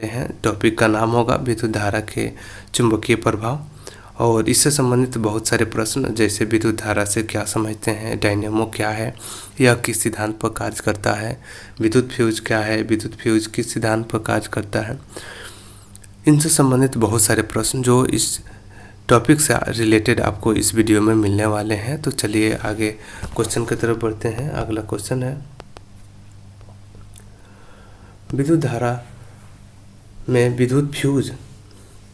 हैं। टॉपिक का नाम होगा विद्युत धारा के चुंबकीय प्रभाव और इससे संबंधित बहुत सारे प्रश्न, जैसे विद्युत धारा से क्या समझते हैं, डायनेमो क्या है, यह किस सिद्धांत पर कार्य करता है, विद्युत फ्यूज क्या है, विद्युत फ्यूज किस सिद्धांत पर कार्य करता है, इनसे संबंधित बहुत सारे प्रश्न जो इस टॉपिक से रिलेटेड आपको इस वीडियो में मिलने वाले हैं। तो चलिए आगे क्वेश्चन की तरफ बढ़ते हैं। अगला क्वेश्चन है, विद्युत धारा में विद्युत फ्यूज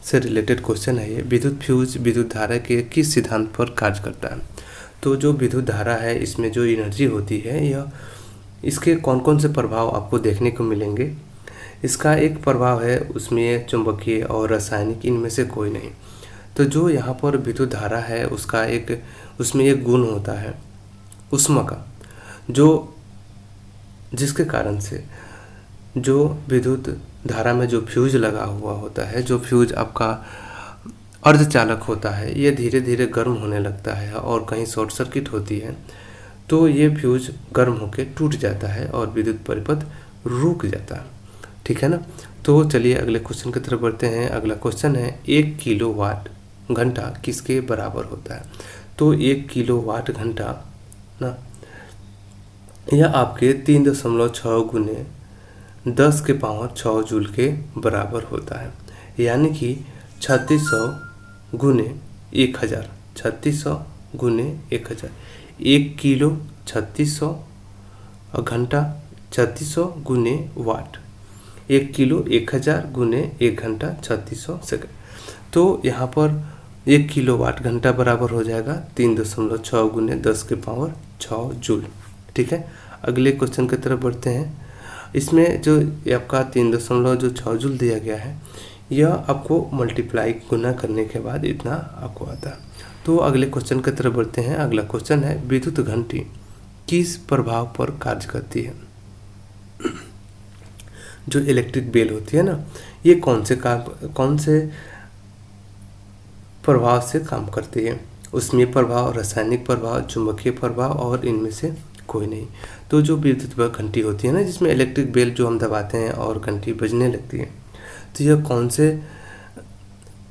से रिलेटेड क्वेश्चन है ये। विद्युत फ्यूज विद्युत धारा के किस सिद्धांत पर कार्य करता है। तो जो विद्युत धारा है, इसमें जो एनर्जी होती है, यह इसके कौन कौन से प्रभाव आपको देखने को मिलेंगे। इसका एक प्रभाव है उसमें चुंबकीय और रासायनिक, इनमें से कोई नहीं। तो जो यहाँ पर विद्युत धारा है उसका उसमें एक गुण होता है ऊष्मा का, जिसके कारण से जो विद्युत धारा में जो फ्यूज लगा हुआ होता है, जो फ्यूज आपका अर्धचालक होता है, ये धीरे धीरे गर्म होने लगता है और कहीं शॉर्ट सर्किट होती है तो ये फ्यूज गर्म होकर टूट जाता है और विद्युत परिपथ रुक जाता है। ठीक है ना। तो चलिए अगले क्वेश्चन की तरफ बढ़ते हैं। अगला क्वेश्चन है, 1 किलोवाट घंटा किसके बराबर होता है। तो 1 किलोवाट घंटा ना, यह आपके 3.6 गुने 10 के पावर 6 जूल के बराबर होता है, यानी कि 3600 गुने 1000, 3600 गुने 1000। 1 किलो 3600 और घंटा 3600 गुने वाट, 1 किलो 1000 गुने 1 घंटा 3600 सेकंड। तो यहाँ पर 1 किलोवाट घंटा बराबर हो जाएगा 3.6 गुने 10 के पावर 6 जूल। ठीक है। अगले क्वेश्चन की तरफ बढ़ते हैं। इसमें जो आपका 3.6 जूल दिया गया है, यह आपको मल्टीप्लाई गुना करने के बाद इतना आपको आता है। तो अगले क्वेश्चन की तरफ बढ़ते हैं। अगला क्वेश्चन है, विद्युत घंटी किस प्रभाव पर कार्य करती है। जो इलेक्ट्रिक बेल होती है ना, ये कौन से प्रभाव से काम करती है। ऊष्मीय प्रभाव, रासायनिक प्रभाव, चुंबकीय प्रभाव और इनमें से कोई नहीं। तो जो विद्युत घंटी होती है ना, जिसमें इलेक्ट्रिक बेल जो हम दबाते हैं और घंटी बजने लगती है, तो यह कौन से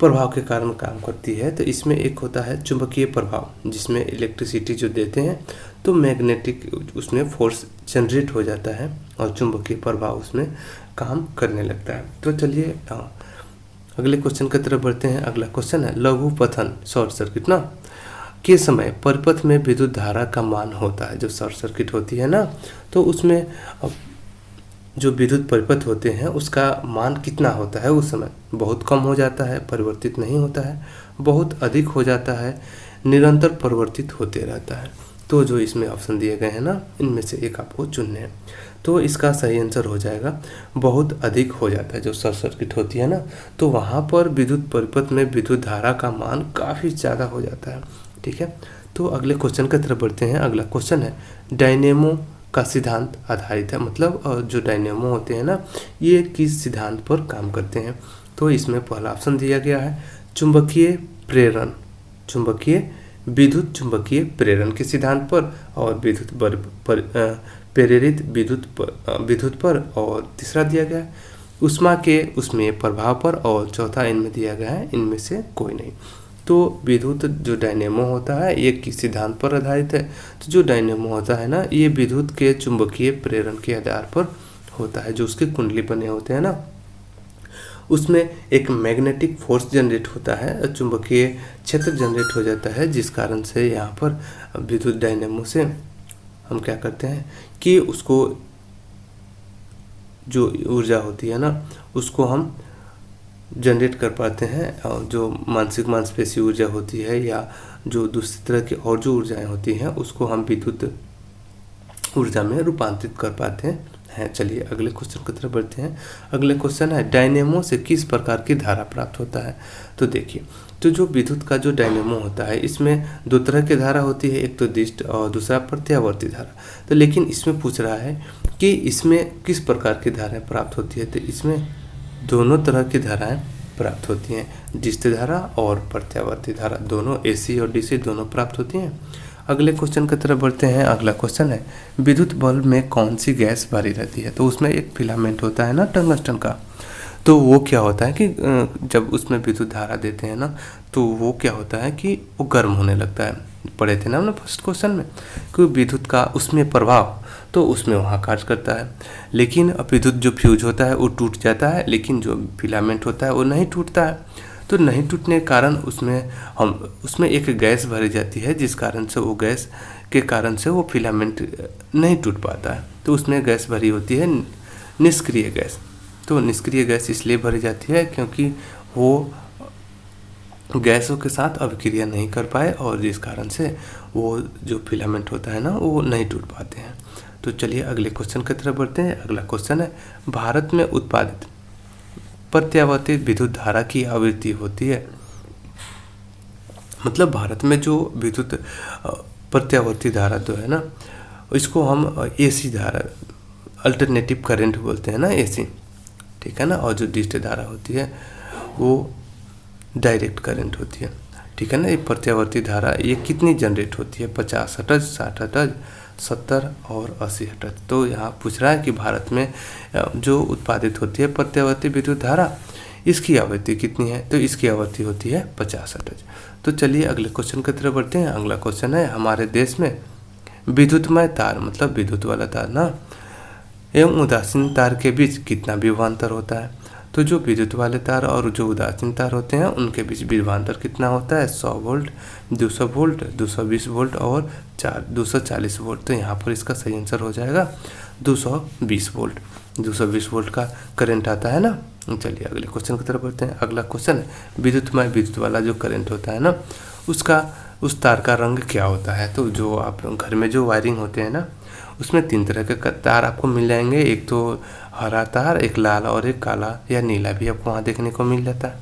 प्रभाव के कारण काम करती है। तो इसमें एक होता है चुंबकीय प्रभाव, जिसमें इलेक्ट्रिसिटी जो देते हैं तो मैग्नेटिक उसमें फोर्स जनरेट हो जाता है और चुंबकीय प्रभाव उसमें काम करने लगता है। तो चलिए अगले क्वेश्चन की तरफ बढ़ते हैं। अगला क्वेश्चन है, लघु पतन शॉर्ट सर्किट ना के समय परिपथ में विद्युत धारा का मान होता है। जो शॉर्ट सर्किट होती है ना, तो उसमें जो विद्युत परिपथ होते हैं उसका मान कितना होता है। उस समय बहुत कम हो जाता है, परिवर्तित नहीं होता है, बहुत अधिक हो जाता है, निरंतर परिवर्तित होते रहता है। तो जो इसमें ऑप्शन दिए गए हैं ना, इनमें से एक आपको चुनने हैं। तो इसका सही आंसर हो जाएगा बहुत अधिक हो जाता है। जो शॉर्ट सर्किट होती है ना, तो वहाँ पर विद्युत परिपथ में विद्युत धारा का मान काफ़ी ज़्यादा हो जाता है। ठीक है। तो अगले क्वेश्चन की तरफ बढ़ते हैं। अगला क्वेश्चन है, डायनेमो का सिद्धांत आधारित है, मतलब जो डायनेमो होते हैं ना, ये किस सिद्धांत पर काम करते हैं। तो इसमें पहला ऑप्शन दिया गया है चुंबकीय प्रेरण, विद्युत चुंबकीय प्रेरण के सिद्धांत पर, और प्रेरित विद्युत पर, और तीसरा दिया गया है ऊष्मा के उसमें प्रभाव पर, और चौथा इनमें दिया गया है इनमें से कोई नहीं। तो विद्युत जो डायनेमो होता है ये किस सिद्धांत पर आधारित है। तो जो डायनेमो होता है ना, ये विद्युत के चुंबकीय प्रेरण के आधार पर होता है। जो उसके कुंडली बने होते हैं ना, उसमें एक मैग्नेटिक फोर्स जनरेट होता है, चुंबकीय क्षेत्र जनरेट हो जाता है, जिस कारण से यहाँ पर विद्युत डायनेमो से हम क्या करते हैं कि उसको जो ऊर्जा होती है ना, उसको हम जनरेट कर पाते हैं। और जो मांसपेशी ऊर्जा होती है या जो दूसरी तरह की और जो ऊर्जाएं होती हैं, उसको हम विद्युत ऊर्जा में रूपांतरित कर पाते हैं। चलिए अगले क्वेश्चन की तरफ बढ़ते हैं। अगले क्वेश्चन है, डायनेमो से किस प्रकार की धारा प्राप्त होता है। तो देखिए, तो जो विद्युत का जो डायनेमो होता है, इसमें दो तरह की धारा होती है, एक तो दिष्ट और दूसरा प्रत्यावर्ती धारा। तो लेकिन इसमें पूछ रहा है कि इसमें किस प्रकार की धाराएं प्राप्त होती है। तो इसमें दोनों तरह की धाराएं प्राप्त होती हैं, दिष्ट धारा और प्रत्यावर्ती धारा, दोनों AC और DC दोनों प्राप्त होती हैं। अगले क्वेश्चन की तरफ बढ़ते हैं। अगला क्वेश्चन है, विद्युत बल्ब में कौन सी गैस भरी रहती है। तो उसमें एक फिलामेंट होता है ना टंगस्टन का, तो वो क्या होता है कि जब उसमें विद्युत धारा देते हैं ना, तो वो क्या होता है कि वो गर्म होने लगता है। पढ़े थे ना हमने फर्स्ट क्वेश्चन में कि विद्युत का उसमें प्रभाव, तो उसमें वहाँ कार्य करता है। लेकिन विद्युत जो फ्यूज होता है वो टूट जाता है, लेकिन जो फिलामेंट होता है वो नहीं टूटता है। तो नहीं टूटने के कारण उसमें एक गैस भरी जाती है, जिस कारण से वो गैस के कारण से वो फिलामेंट नहीं टूट पाता है। तो उसमें गैस भरी होती है, निष्क्रिय गैस। तो निष्क्रिय गैस इसलिए भरी जाती है क्योंकि वो गैसों के साथ अभिक्रिया नहीं कर पाए, और जिस कारण से वो जो फिलामेंट होता है ना वो नहीं टूट पाते हैं। तो चलिए अगले क्वेश्चन की तरफ बढ़ते हैं। अगला क्वेश्चन है, भारत में उत्पादित प्रत्यावर्ती विद्युत धारा की आवृत्ति होती है। मतलब भारत में जो विद्युत प्रत्यावर्ती धारा तो है ना, इसको हम एसी धारा, अल्टरनेटिव करंट बोलते हैं ना, एसी, ठीक है ना। और जो डिस्ट धारा होती है वो डायरेक्ट करंट होती है, ठीक है ना। ये प्रत्यावर्ती धारा ये कितनी जनरेट होती है? 50 हर्ट्ज, 60 हर्ट्ज, 70 और 80 हर्ट्ज। तो यहाँ पूछ रहा है कि भारत में जो उत्पादित होती है प्रत्यावर्ती विद्युत धारा, इसकी आवृत्ति कितनी है? तो इसकी आवृत्ति होती है 50 हर्ट्ज। तो चलिए अगले क्वेश्चन की तरफ बढ़ते हैं। अगला क्वेश्चन है, हमारे देश में विद्युतमय तार, मतलब विद्युत वाला तार ना, एवं उदासीन तार के बीच कितना विभवांतर होता है? तो जो विद्युत वाले तार और जो उदासीन तार होते हैं उनके बीच विभवांतर कितना होता है? 100 वोल्ट, 200 वोल्ट, 220 वोल्ट और 240 वोल्ट। तो यहाँ पर इसका सही आंसर हो जाएगा 220 वोल्ट। 220 वोल्ट का करंट आता है ना। चलिए अगले क्वेश्चन की तरफ बढ़ते हैं। अगला क्वेश्चन है, विद्युत वाला जो करंट होता है ना, उस तार का रंग क्या होता है? तो जो आप घर में जो वायरिंग होते हैं ना, उसमें 3 तरह के तार आपको मिल जाएंगे। एक तो हरा तार, एक लाल और एक काला या नीला भी आपको वहाँ देखने को मिल जाता है।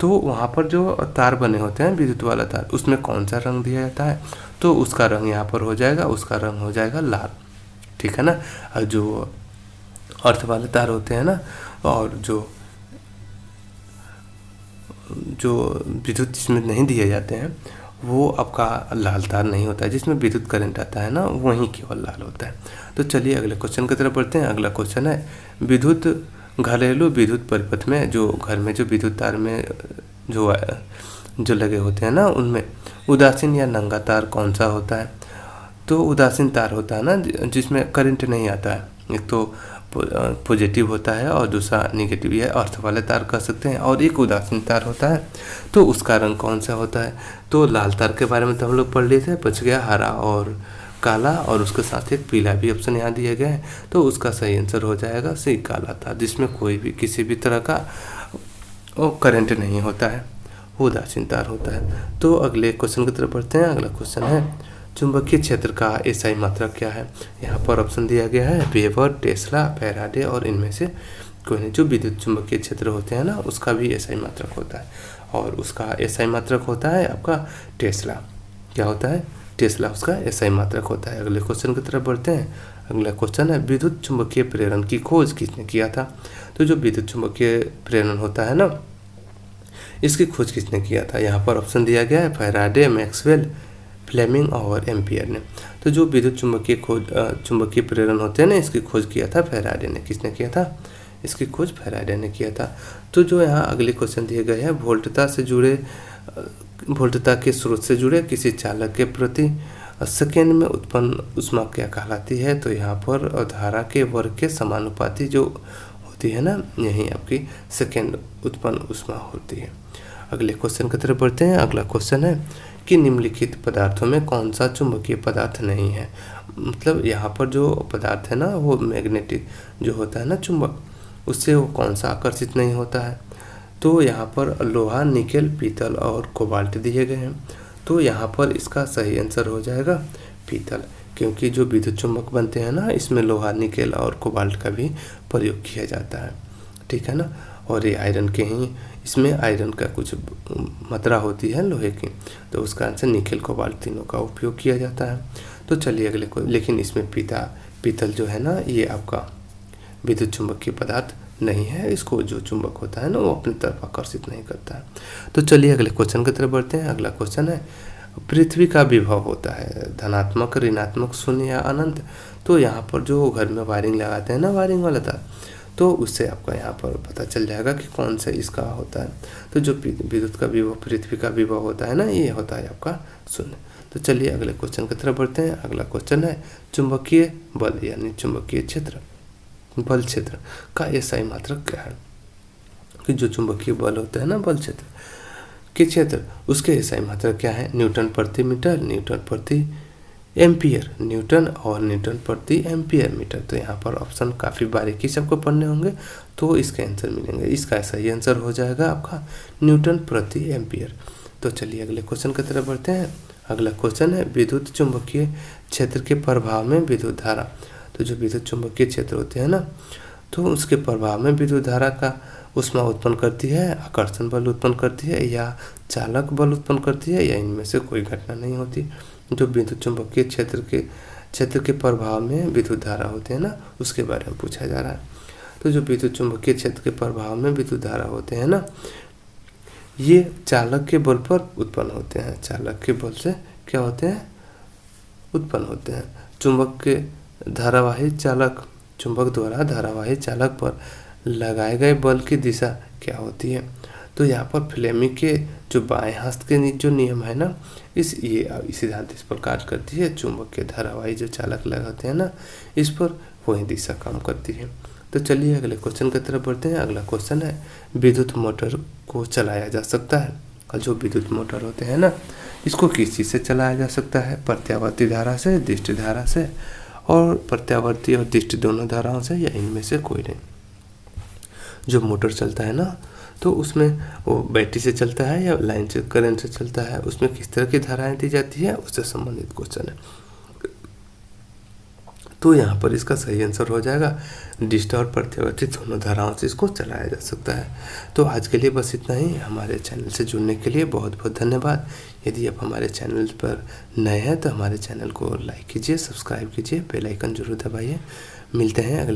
तो वहाँ पर जो तार बने होते हैं विद्युत वाला तार, उसमें कौन सा रंग दिया जाता है? तो उसका रंग यहाँ पर हो जाएगा, उसका रंग हो जाएगा लाल, ठीक है ना। और जो अर्थ वाले तार होते हैं ना, और जो विद्युत जिसमें नहीं दिए जाते हैं, वो आपका लाल तार नहीं होता है। जिसमें विद्युत करंट आता है ना, वहीं केवल लाल होता है। तो चलिए अगले क्वेश्चन की तरफ बढ़ते हैं। अगला क्वेश्चन है, घरेलू विद्युत परिपथ में जो घर में जो विद्युत तार में जो लगे होते हैं ना, उनमें उदासीन या नंगा तार कौन सा होता है? तो उदासीन तार होता है ना जिसमें करंट नहीं आता है। एक तो पॉजिटिव होता है और दूसरा निगेटिव, या अर्थ वाले तार कह सकते हैं। और एक उदासीन तार होता है, तो उसका रंग कौन सा होता है? तो लाल तार के बारे में तो हम लोग पढ़ लिए थे, बच गया हरा और काला, और उसके साथ एक पीला भी ऑप्शन यहाँ दिया गया है। तो उसका सही आंसर हो जाएगा सी, काला तार, जिसमें कोई भी किसी भी तरह का करंट नहीं होता है, वो उदासीन तार होता है। तो अगले क्वेश्चन की तरफ बढ़ते हैं। अगला क्वेश्चन है, चुंबकीय क्षेत्र का एसआई मात्रक क्या है? यहाँ पर ऑप्शन दिया गया है वेबर, टेस्ला, फैराडे और इनमें से कोई नहीं। जो विद्युत चुंबकीय क्षेत्र होते हैं ना, उसका भी एसआई मात्रक होता है, और उसका एसआई मात्रक होता है आपका टेस्ला। क्या होता है? टेस्ला उसका एसआई मात्रक होता है। अगले क्वेश्चन की तरफ बढ़ते हैं। अगला क्वेश्चन है, विद्युत चुंबकीय प्रेरण की खोज किसने किया था? तो जो विद्युत चुंबकीय प्रेरण होता है ना, इसकी खोज किसने किया था? यहाँ पर ऑप्शन दिया गया है फैराडे, मैक्सवेल, फ्लेमिंग और एम्पियर ने। तो जो विद्युत चुंबकीय प्रेरण होते हैं ना, इसकी खोज किया था फैराडे ने। किसने किया था? इसकी खोज फैराडे ने किया था। तो जो यहाँ अगले क्वेश्चन दिए गए हैं, वोल्टता के स्रोत से जुड़े किसी चालक के प्रति सेकेंड में उत्पन्न ऊष्मा क्या कहलाती है? तो यहाँ पर धारा के वर्ग के समानुपाती जो होती है ना, यही आपकी सेकेंड उत्पन्न ऊष्मा होती है। अगले क्वेश्चन की तरफ बढ़ते हैं। अगला क्वेश्चन है कि निम्नलिखित पदार्थों में कौन सा चुंबकीय पदार्थ नहीं है? मतलब यहाँ पर जो पदार्थ है ना, वो मैग्नेटिक जो होता है ना चुंबक, उससे वो कौन सा आकर्षित नहीं होता है? तो यहाँ पर लोहा, निकेल, पीतल और कोबाल्ट दिए गए हैं। तो यहाँ पर इसका सही आंसर हो जाएगा पीतल, क्योंकि जो विद्युत चुंबक बनते हैं ना, इसमें लोहा, निकेल और कोबाल्ट का भी प्रयोग किया जाता है, ठीक है ना। और ये आयरन के ही, इसमें आयरन का कुछ मात्रा होती है लोहे की, तो उसका आंसर निकेल, कोबाल्ट तीनों का उपयोग किया जाता है। तो चलिए अगले को, लेकिन इसमें पीतल जो है ना, ये आपका विद्युत चुंबकीय पदार्थ नहीं है। इसको जो चुंबक होता है ना, वो अपनी तरफ आकर्षित नहीं करता है। तो चलिए अगले क्वेश्चन की तरफ बढ़ते हैं। अगला क्वेश्चन है, पृथ्वी का विभव होता है धनात्मक, ऋणात्मक, शून्य या अनंत? तो यहाँ पर जो घर में वायरिंग लगाते हैं ना, वायरिंग वाला तार, तो उससे आपका यहाँ पर पता चल जाएगा कि कौन सा इसका होता है। तो जो विद्युत का विभव पृथ्वी का विभव होता है ना, ये होता है आपका 0। तो चलिए अगले क्वेश्चन की तरफ बढ़ते हैं। अगला क्वेश्चन है चुंबकीय बल यानी चुंबकीय क्षेत्र, बल क्षेत्र का एसआई मात्रक क्या है। कि जो चुंबकीय बल होता है ना, बल क्षेत्र के क्षेत्र, उसके एसआई मात्रक क्या है। न्यूटन प्रति मीटर, न्यूटन प्रति एम्पियर, न्यूटन और न्यूटन प्रति एम्पियर मीटर। तो यहाँ पर ऑप्शन काफ़ी बारीकी से आपको पढ़ने होंगे तो इसके आंसर मिलेंगे। इसका सही आंसर हो जाएगा आपका न्यूटन प्रति एम्पियर। तो चलिए अगले क्वेश्चन की तरफ बढ़ते हैं। अगला क्वेश्चन है विद्युत चुंबकीय क्षेत्र के प्रभाव में विद्युत धारा। तो जो विद्युत चुंबकीय क्षेत्र होते हैं ना, तो उसके प्रभाव में विद्युत धारा का ऊष्मा उत्पन्न करती है, आकर्षण बल उत्पन्न करती है या चालक बल उत्पन्न करती है, या इनमें से कोई घटना नहीं होती। जो विद्युत चुंबकीय क्षेत्र के प्रभाव में विद्युत धारा होते हैं ना, उसके बारे में पूछा जा रहा है। तो जो विद्युत चुंबकीय क्षेत्र के प्रभाव में विद्युत धारा होते हैं ना, ये चालक के बल पर उत्पन्न होते हैं। चालक के बल से क्या होते हैं, उत्पन्न होते हैं। चुंबक के धारावाही चालक, चुंबक द्वारा धारावाही चालक पर लगाए गए बल की दिशा क्या होती है। तो यहाँ पर फ्लेमिंग के जो बाएं हस्त के जो नियम है ना, ये सिद्धांत इस पर कार्य करती है। चुंबक के धारावाही जो चालक लगाते हैं ना, इस पर वही दिशा काम करती है। तो चलिए अगले क्वेश्चन की तरफ बढ़ते हैं। अगला क्वेश्चन है विद्युत मोटर को चलाया जा सकता है। और जो विद्युत मोटर होते हैं ना, इसको किस चीज़ से चलाया जा सकता है। प्रत्यावर्ती धारा से, दृष्टि धारा से, और प्रत्यावर्ती और दृष्टि दोनों धाराओं से, या इनमें से कोई नहीं। जो मोटर चलता है ना, तो उसमें वो बैटरी से चलता है या लाइन से, करंट से चलता है, उसमें किस तरह की धाराएं दी जाती है, उससे संबंधित क्वेश्चन है। तो यहाँ पर इसका सही आंसर हो जाएगा दृष्टि और प्रत्यावर्ती दोनों धाराओं से इसको चलाया जा सकता है। तो आज के लिए बस इतना ही। हमारे चैनल से जुड़ने के लिए बहुत बहुत धन्यवाद। यदि आप हमारे चैनल पर नए हैं तो हमारे चैनल को लाइक कीजिए, सब्सक्राइब कीजिए, बेल आइकन जरूर दबाइए। मिलते हैं अगले